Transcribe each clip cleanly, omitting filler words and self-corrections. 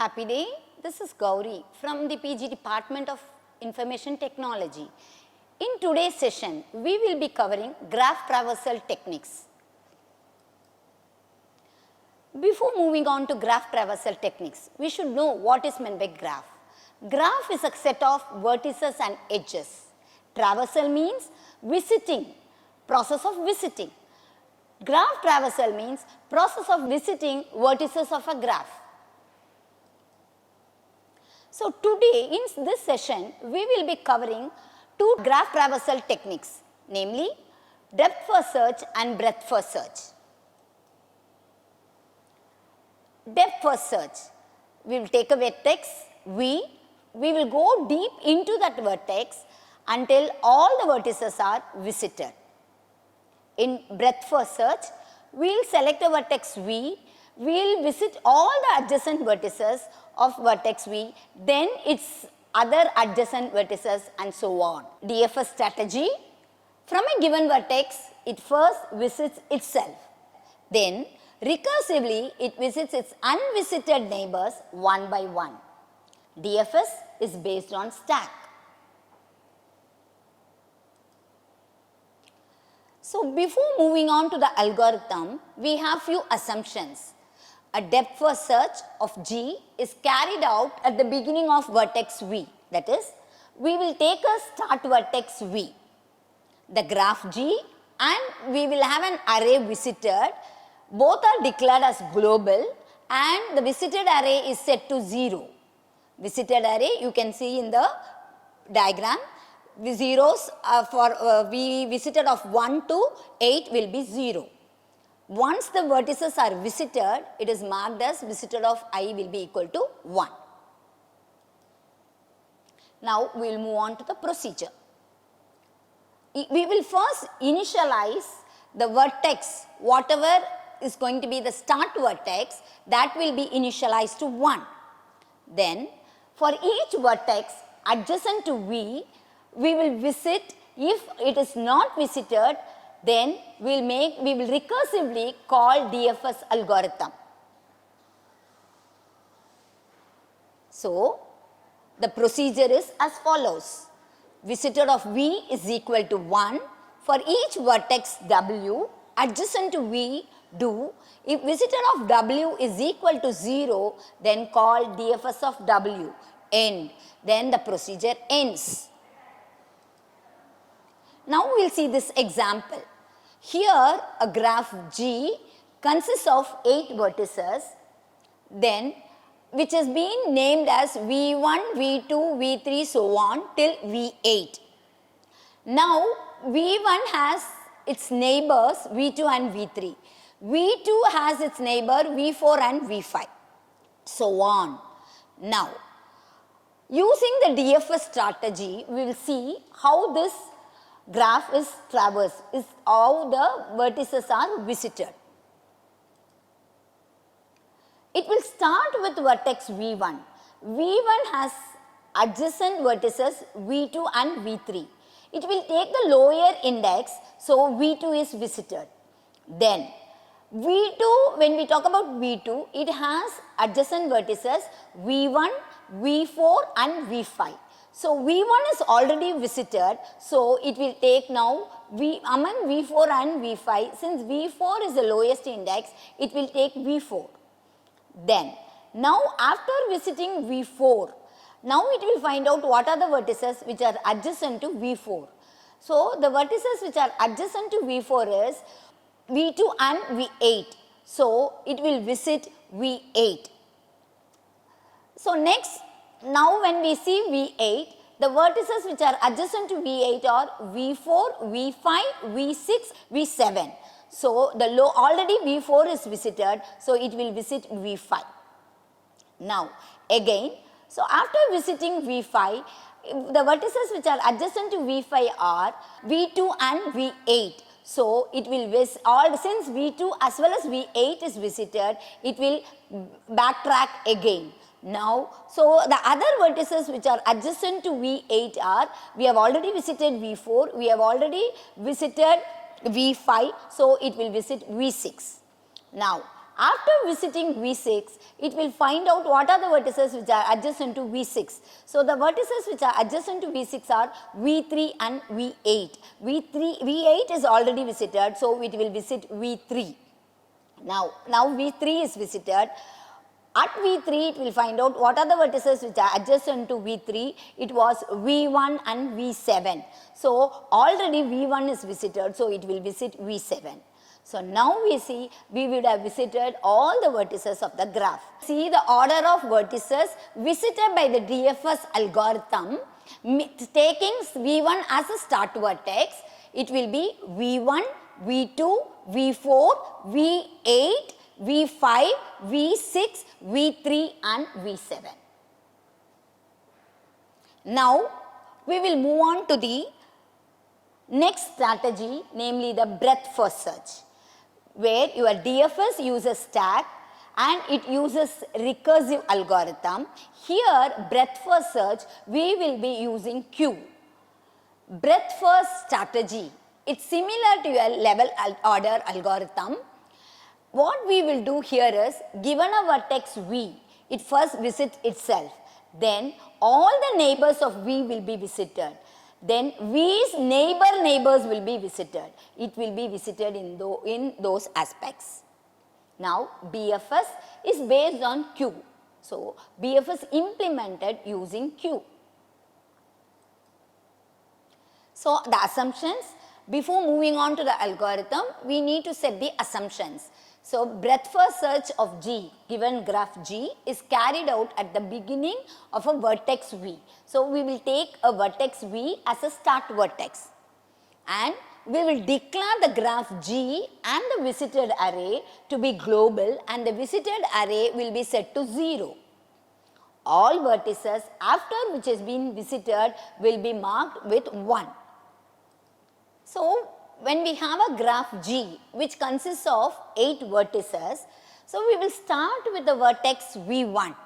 Happy day, this is Gauri from the PG Department of Information Technology. In today's session, we will be covering graph traversal techniques. Before moving on to graph traversal techniques, we should know what is meant by graph. Graph is a set of vertices and edges. Traversal means visiting, process of visiting. Graph traversal means process of visiting vertices of a graph. So today in this session, we will be covering two graph traversal techniques, namely depth first search and breadth first search. Depth first search, we will take a vertex V, we will go deep into that vertex until all the vertices are visited. In breadth first search, we will select a vertex V, we will visit all the adjacent vertices of vertex V, then its other adjacent vertices and so on. DFS strategy, from a given vertex, it first visits itself. Then recursively, it visits its unvisited neighbors one by one. DFS is based on stack. So before moving on to the algorithm, we have few assumptions. A depth first search of G is carried out at the beginning of vertex V. That is, we will take a start vertex V, the graph G, and we will have an array visited. Both are declared as global and the visited array is set to 0. Visited array you can see in the diagram. The zeros for we visited of 1 to 8 will be 0. Once the vertices are visited, it is marked as visited of I will be equal to 1. Now we will move on to the procedure. We will first initialize the vertex, whatever is going to be the start vertex, that will be initialized to 1. Then for each vertex adjacent to V, we will visit. If it is not visited, then we will recursively call DFS algorithm. So the procedure is as follows. Visited of V is equal to 1. For each vertex W adjacent to V, do. If visited of W is equal to 0, then call DFS of W, end. Then the procedure ends. Now we will see this example. Here a graph G consists of 8 vertices, then which has been named as V1, V2, V3 so on till V8. Now V1 has its neighbors V2 and V3. V2 has its neighbor V4 and V5, so on. Now, using the DFS strategy, we will see how this graph is traversed, is how the vertices are visited. It will start with vertex V1. V1 has adjacent vertices V2 and V3. It will take the lower index, so V2 is visited. Then V2, when we talk about V2, it has adjacent vertices V1, V4 and V5. So V1 is already visited, so it will take now among V4 and V5, since V4 is the lowest index, it will take V4. Then, now after visiting V4, now it will find out what are the vertices which are adjacent to V4. So the vertices which are adjacent to V4 is V2 and V8. So it will visit V8. So next, now when we see V8, the vertices which are adjacent to V8 are V4, V5, V6, V7. So the already V4 is visited, so it will visit V5. Now again, so after visiting V5, the vertices which are adjacent to V5 are V2 and V8. So it will visit since V2 as well as V8 is visited, it will backtrack again. Now, so the other vertices which are adjacent to V8 are, we have already visited V4, we have already visited V5, so it will visit V6. Now, After visiting V6, it will find out what are the vertices which are adjacent to V6. So the vertices which are adjacent to V6 are V3 and V8. V8 is already visited, so it will visit V3. Now V3 is visited. At V3, it will find out what are the vertices which are adjacent to V3. It was V1 and V7. So already V1 is visited, so it will visit V7. So now we see we would have visited all the vertices of the graph. See the order of vertices visited by the DFS algorithm, taking V1 as a start vertex. It will be V1, V2, V4, V8, V5, V6, V3 and V7. Now we will move on to the next strategy, namely the breadth first search, where your DFS uses stack and it uses recursive algorithm. Here breadth first search we will be using queue. Breadth first strategy, it's similar to your level order algorithm. What we will do here is, given a vertex V, it first visits itself. Then all the neighbors of V will be visited. Then V's neighbors will be visited. It will be visited in those aspects. Now BFS is based on queue. So BFS implemented using queue. So the assumptions, before moving on to the algorithm, we need to set the assumptions. So breadth first search of G, given graph G, is carried out at the beginning of a vertex V. So we will take a vertex V as a start vertex, and we will declare the graph G and the visited array to be global, and the visited array will be set to 0. All vertices after which has been visited will be marked with 1. So when we have a graph G which consists of 8 vertices, so we will start with the vertex V1.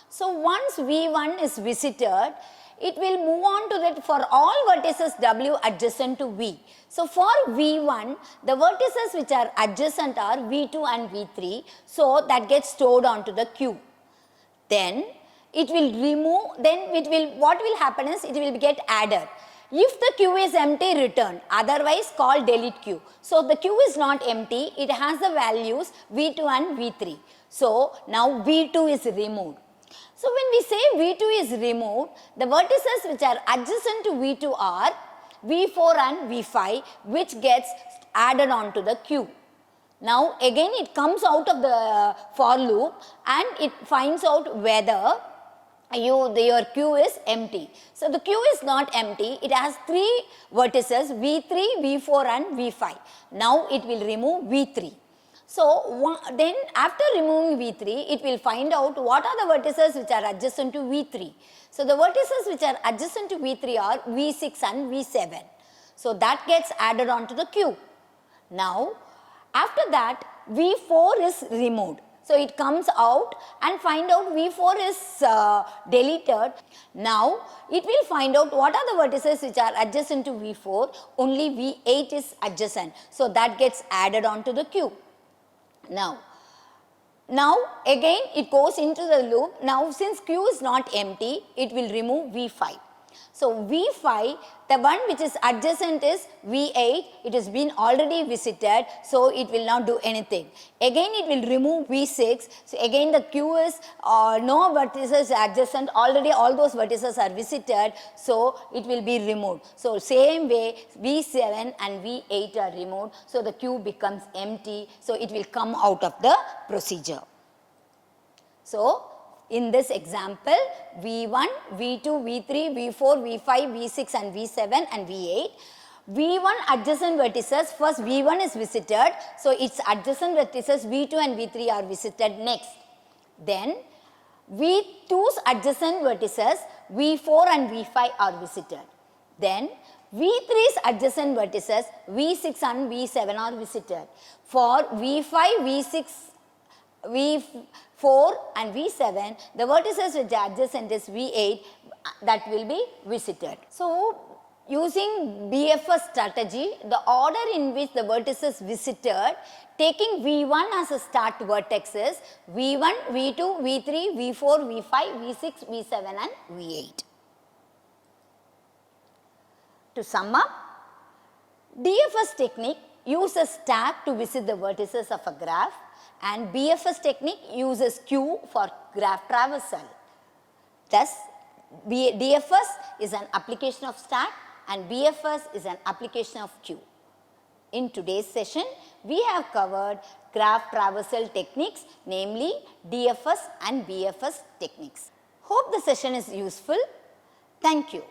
So once V1 is visited, it will move on to that for all vertices W adjacent to V. So for V1, the vertices which are adjacent are V2 and V3, so that gets stored onto the queue. Then it will remove, what will happen is it will get added. If the queue is empty, return, otherwise call delete queue. So the queue is not empty, it has the values V2 and V3. So now V2 is removed. So when we say V2 is removed, the vertices which are adjacent to V2 are V4 and V5, which gets added on to the queue. Now again it comes out of the for loop and it finds out whether your queue is empty. So the queue is not empty, it has 3 vertices V3, V4 and V5. Now it will remove V3. So then after removing V3, it will find out what are the vertices which are adjacent to V3. So the vertices which are adjacent to V3 are V6 and V7. So that gets added on to the queue. Now after that V4 is removed. So it comes out and find out V4 is deleted. Now it will find out what are the vertices which are adjacent to V4. Only V8 is adjacent. So that gets added on to the queue. Now again it goes into the loop. Now since queue is not empty, it will remove V5. So V5, the one which is adjacent is V8, it has been already visited, so it will not do anything. Again it will remove V6, so again the queue is no vertices adjacent, already all those vertices are visited, so it will be removed. So same way V7 and V8 are removed, so the queue becomes empty, so it will come out of the procedure. So in this example, V1, V2, V3, V4, V5, V6 and V7 and V8. V1 adjacent vertices, first V1 is visited, so its adjacent vertices V2 and V3 are visited next. Then V2's adjacent vertices V4 and V5 are visited. Then V3's adjacent vertices V6 and V7 are visited. For V5, V6, V4 and V7, the vertices which are adjacent is V8, that will be visited. So Using BFS strategy, the order in which the vertices visited, taking V1 as a start vertex is V1, V2, V3, V4, V5, V6, V7 and V8. To sum up, DFS technique uses stack to visit the vertices of a graph and BFS technique uses queue for graph traversal. Thus, DFS is an application of stack and BFS is an application of queue. In today's session, we have covered graph traversal techniques, namely DFS and BFS techniques. Hope the session is useful. Thank you.